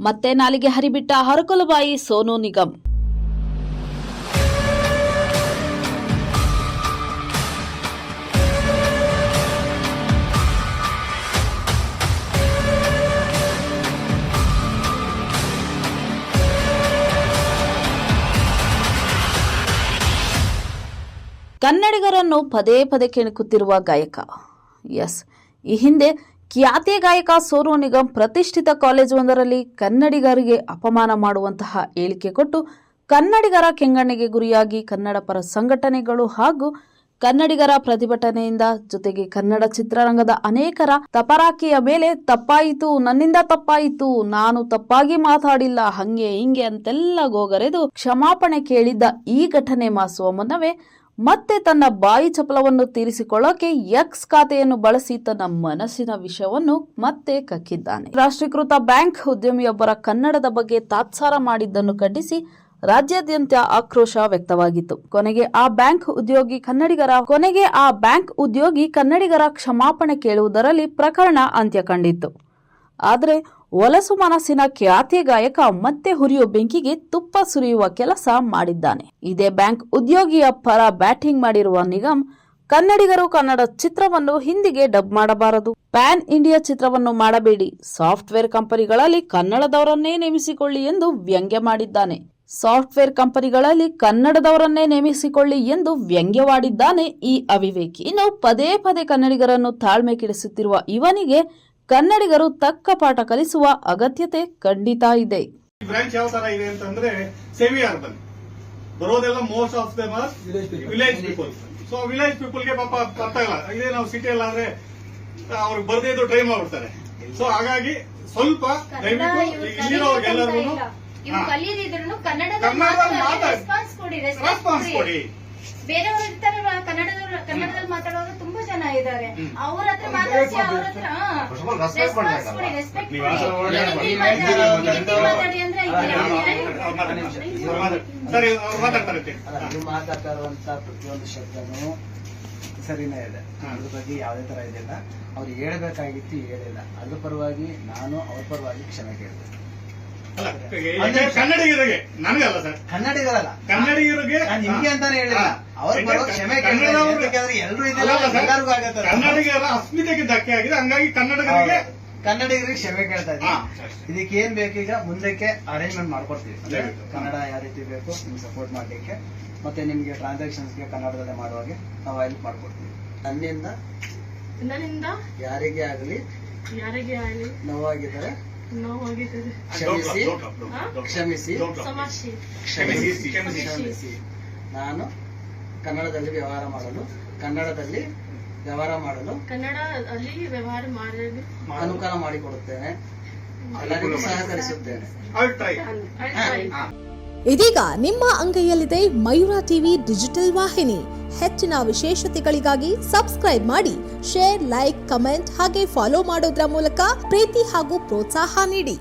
ಮತ್ತೆ ನಾಲಿಗೆ ಹರಿಬಿಟ್ಟ ಹರಕಲುಬಾಯಿ ಸೋನು ನಿಗಮ್. ಕನ್ನಡಿಗರನ್ನು ಪದೇ ಪದೇ ಕೆಣಕುತ್ತಿರುವ ಗಾಯಕ. ಈ ಹಿಂದೆ ಖ್ಯಾತಿಯ ಗಾಯಕ ಸೋನು ನಿಗಮ್ ಪ್ರತಿಷ್ಠಿತ ಕಾಲೇಜೊಂದರಲ್ಲಿ ಕನ್ನಡಿಗರಿಗೆ ಅಪಮಾನ ಮಾಡುವಂತಹ ಹೇಳಿಕೆ ಕೊಟ್ಟು ಕನ್ನಡಿಗರ ಕೆಂಗಣ್ಣಿಗೆ ಗುರಿಯಾಗಿ ಕನ್ನಡ ಪರ ಸಂಘಟನೆಗಳು ಹಾಗೂ ಕನ್ನಡಿಗರ ಪ್ರತಿಭಟನೆಯಿಂದ ಜೊತೆಗೆ ಕನ್ನಡ ಚಿತ್ರರಂಗದ ಅನೇಕರ ತಪರಾಕಿಯ ಮೇಲೆ ತಪ್ಪಾಯಿತು, ನನ್ನಿಂದ ತಪ್ಪಾಯಿತು, ನಾನು ತಪ್ಪಾಗಿ ಮಾತಾಡಿಲ್ಲ, ಹಂಗೆ ಹಿಂಗೆ ಅಂತೆಲ್ಲ ಗೋಗರೆದು ಕ್ಷಮಾಪಣೆ ಕೇಳಿದ್ದ ಈ ಘಟನೆ ಮಾಸುವ ಮುನ್ನವೇ ಮತ್ತೆ ತನ್ನ ಬಾಯಿ ಚಪಲವನ್ನು ತೀರಿಸಿಕೊಳ್ಳೋಕೆ ಎಕ್ಸ್ ಖಾತೆಯನ್ನು ಬಳಸಿ ತನ್ನ ಮನಸ್ಸಿನ ವಿಷಯವನ್ನು ಮತ್ತೆ ಕಕ್ಕಿದ್ದಾನೆ. ರಾಷ್ಟ್ರೀಕೃತ ಬ್ಯಾಂಕ್ ಉದ್ಯಮಿಯೊಬ್ಬರ ಕನ್ನಡದ ಬಗ್ಗೆ ತಾತ್ಸಾರ ಮಾಡಿದ್ದನ್ನು ಖಂಡಿಸಿ ರಾಜ್ಯಾದ್ಯಂತ ಆಕ್ರೋಶ ವ್ಯಕ್ತವಾಗಿತ್ತು. ಕೊನೆಗೆ ಆ ಬ್ಯಾಂಕ್ ಉದ್ಯೋಗಿ ಕನ್ನಡಿಗರ ಕ್ಷಮಾಪಣೆ ಕೇಳುವುದರಲ್ಲಿ ಪ್ರಕರಣ ಅಂತ್ಯ ಕಂಡಿತ್ತು. ಆದರೆ ಒಲಸು ಮನಸ್ಸಿನ ಖ್ಯಾತಿಯ ಗಾಯಕ ಮತ್ತೆ ಹುರಿಯೋ ಬೆಂಕಿಗೆ ತುಪ್ಪ ಸುರಿಯುವ ಕೆಲಸ ಮಾಡಿದ್ದಾನೆ. ಇದೇ ಬ್ಯಾಂಕ್ ಉದ್ಯೋಗಿಯ ಪರ ಬ್ಯಾಟಿಂಗ್ ಮಾಡಿರುವ ನಿಗಮ್, ಕನ್ನಡಿಗರು ಕನ್ನಡ ಚಿತ್ರವನ್ನು ಹಿಂದಿಗೆ ಡಬ್ ಮಾಡಬಾರದು, ಪ್ಯಾನ್ ಇಂಡಿಯಾ ಚಿತ್ರವನ್ನು ಮಾಡಬೇಡಿ, ಸಾಫ್ಟ್ವೇರ್ ಕಂಪನಿಗಳಲ್ಲಿ ಕನ್ನಡದವರನ್ನೇ ನೇಮಿಸಿಕೊಳ್ಳಿ ಎಂದು ವ್ಯಂಗ್ಯ ಮಾಡಿದ್ದಾನೆ. ಈ ಅವಿವೇಕಿ. ಇನ್ನು ಪದೇ ಪದೇ ಕನ್ನಡಿಗರನ್ನು ತಾಳ್ಮೆ ಕೆಡಿಸುತ್ತಿರುವ ಇವನಿಗೆ ಕನ್ನಡಿಗರು ತಕ್ಕ ಪಾಠ ಕಲಿಸುವ ಅಗತ್ಯತೆ ಖಂಡಿತ ಇದೆ. ಬ್ರಾಂಚ್ ಯಾವ ತರ ಇದೆ ಅಂತಂದ್ರೆ ಸೆಮಿ ಅರ್ಬನ್ ಬರೋದೆಲ್ಲ most of them are village people. So village ಪೀಪಲ್ಗೆ ಪಾಪ ಅರ್ಥ ಇಲ್ಲ. ಇದೇ ನಾವು ಸಿಟಿಯಲ್ಲಿ ಆದ್ರೆ ಅವ್ರಿಗೆ ಬರ್ದೇ ಇದ್ದು ಟ್ರೈ ಮಾಡ್ಬಿಡ್ತಾರೆ. ಸೊ ಹಾಗಾಗಿ ಸ್ವಲ್ಪ ದಯವಿಟ್ಟು ಇಲ್ಲಿರೋರ್ಗೆಲ್ಲರಿಗೂ ರೆಸ್ಪಾನ್ಸ್ ಕೊಡಿ. ಬೇರೆಯವರು ಇರ್ತಾರೆ ಕನ್ನಡದಲ್ಲಿ ಮಾತಾಡೋರು ತುಂಬಾ ಜನ ಇದ್ದಾರೆ. ಅವ್ರ ಹತ್ರ ಮಾತಾಡಿ ಅವ್ರ ಹತ್ರ ರೆಸ್ಪೆಕ್ಟ್ ಸರಿ ಮಾತಾಡ್ತಾರೆ. ನೀವು ಮಾತಾಡ್ತಾ ಇರುವಂತ ಪ್ರತಿಯೊಂದು ಶಬ್ದನೂ ಸರಿನೇ ಇದೆ. ಅದ್ರ ಬಗ್ಗೆ ಯಾವುದೇ ತರ ಇದೆಲ್ಲ ಅವ್ರು ಹೇಳ್ಬೇಕಾಗಿತ್ತು, ಹೇಳಿಲ್ಲ. ಅದ್ರ ಪರವಾಗಿ ನಾನು ಅವ್ರ ಪರವಾಗಿ ಕ್ಷಮೆ ಕೇಳಿದೆ. ಕನ್ನಡಿಗರಿಗೆ, ನನಗಲ್ಲ ಸರ್, ಕನ್ನಡಿಗರಲ್ಲ, ಕನ್ನಡಿಗರಿಗೆ ನಿಮ್ಗೆ ಅಂತಾನೆ ಹೇಳಿಲ್ಲ. ಅವ್ರ ಪರವಾಗಿ ಕ್ಷಮೆ ಕೇಳಿದ್ರೆ ಎಲ್ರು ಎಲ್ಲರಿಗೂ ಆಗತ್ತೆ. ಕನ್ನಡಿಗರ ಅಸ್ಮಿತೆಗೆ ಧಕ್ಕೆ ಆಗಿದೆ. ಹಂಗಾಗಿ ಕನ್ನಡಿಗರಿಗೆ ಕ್ಷಮೆ ಕೇಳ್ತಾ ಇದ್ದೀವಿ. ಇದಕ್ಕೆ ಏನ್ ಬೇಕೀಗ ಮುಂದಕ್ಕೆ ಅರೇಂಜ್ಮೆಂಟ್ ಮಾಡ್ಕೊಡ್ತೀವಿ. ಕನ್ನಡ ಯಾವ ರೀತಿ ಬೇಕು ನಿಮ್ಗೆ ಸಪೋರ್ಟ್ ಮಾಡ್ಲಿಕ್ಕೆ, ಮತ್ತೆ ನಿಮ್ಗೆ ಟ್ರಾನ್ಸಾಕ್ಷನ್ಸ್ಗೆ ಕನ್ನಡದಲ್ಲೇ ಮಾಡುವಾಗೆ ನಾವು ಹೆಲ್ಪ್ ಮಾಡ್ಕೊಡ್ತೀವಿ. ನನ್ನಿಂದ ಯಾರಿಗೆ ಆಗಲಿ ನೋವಾಗಿದ್ದಾರೆ ಕ್ಷಮಿಸಿ. ನಾನು ಕನ್ನಡದಲ್ಲಿ ವ್ಯವಹಾರ ಮಾಡಲು ಅನುಕೂಲ ಮಾಡಿಕೊಡುತ್ತೇನೆ, ಎಲ್ಲರಿಗೂ ಸಹಕರಿಸುತ್ತೇನೆ. ಇದೀಗ ನಿಮ್ಮ ಅಂಗೈಯಲ್ಲಿದೆ ಮಯೂರ ಟಿವಿ ಡಿಜಿಟಲ್ ವಾಹಿನಿ. ಹೆಚ್ಚಿನ ವಿಶೇಷತೆಗಳಿಗಾಗಿ ಸಬ್ಸ್ಕ್ರೈಬ್ ಮಾಡಿ, ಶೇರ್, ಲೈಕ್, ಕಮೆಂಟ್ ಹಾಗೆ ಫಾಲೋ ಮಾಡೋದ್ರ ಮೂಲಕ ಪ್ರೀತಿ ಹಾಗೂ ಪ್ರೋತ್ಸಾಹ ನೀಡಿ.